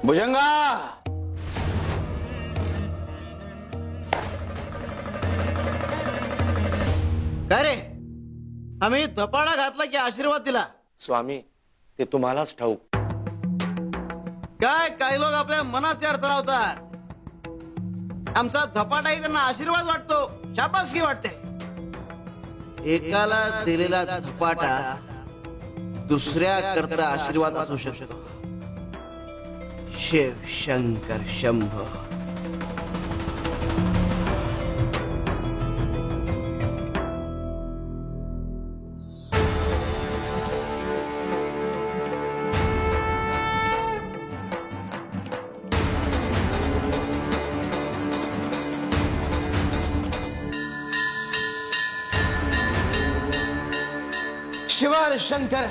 भुजंगा, काय रे? आम्ही धपाडा घातला की आशीर्वाद दिला? स्वामी, ते तुम्हालाच ठाऊक. काय काही लोक आपल्या मनाचे अर्थ लावतात. आमचा धपाटाही त्यांना आशीर्वाद वाटतो, शाबासकी वाटते. एकाला दिलेला धपाटा दुसऱ्या करता आशीर्वाद असू शकतो. शिव शंकर शंभो. शिव शंकर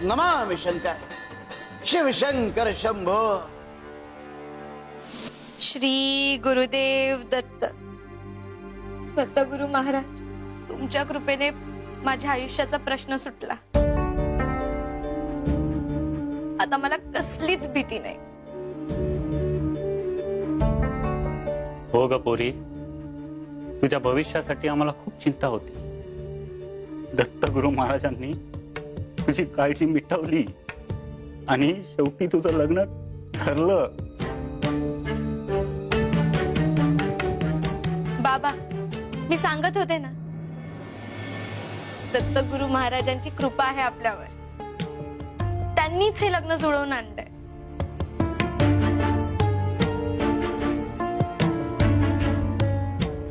नमामि शंकर. शिव शंकर शंभो. श्री गुरुदेव दत्त. दत्तगुरु महाराज, तुमच्या कृपेने माझ्या आयुष्याचा प्रश्न सुटला. आता मला कसलीच भीती नाही. हो ग पोरी, तुझ्या भविष्यासाठी आम्हाला खूप चिंता होती. दत्तगुरु महाराजांनी तुझी काळजी मिटवली आणि शेवटी तुझं लग्न ठरलं. बाबा, मी सांगत होते ना, दत्तगुरु महाराजांची कृपा आहे आपल्यावर. त्यांनीच हे लग्न जुळवून आणलंय.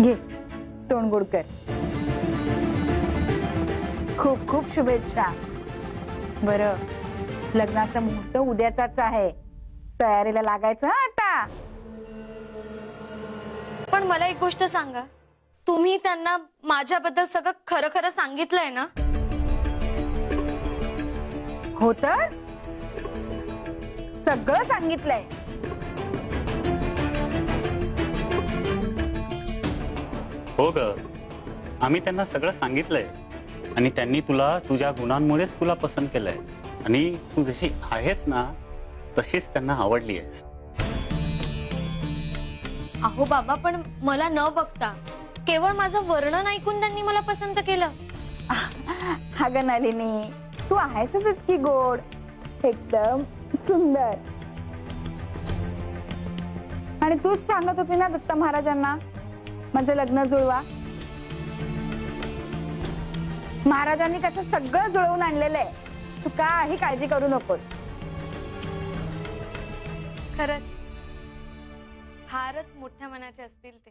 घे तोंड गोड कर. खूप खूप शुभेच्छा. बरं, लग्नाचा मुहूर्त उद्याचाच आहे. तयारीला लागायचं हं आता. पण मला एक गोष्ट सांगा, तुम्ही त्यांना माझ्याबद्दल सगळं खरं खरं सांगितलंय ना? हो तर सगळं सांगितलंय. हो ग, आम्ही त्यांना सगळं सांगितलंय आणि त्यांनी तुला तुझ्या गुणांमुळेच तुला पसंत केलंय आणि तू जशी आहेस ना तशीच त्यांना आवडली आहेस. अहो बाबा, पण मला न बघता केवळ माझं वर्णन ऐकून त्यांनी मला पसंत केलं. अगं नलिनी, तू आहेसच की गोड, एकदम सुंदर. आणि तूच सांगत होती ना दत्त महाराजांना माझं लग्न जुळवा. महाराजांनी त्याचं सगळं जुळवून आणलेलं आहे. तू काही काळजी करू नकोस. खरंच फारच मोठ्या मनाचे असतील ते.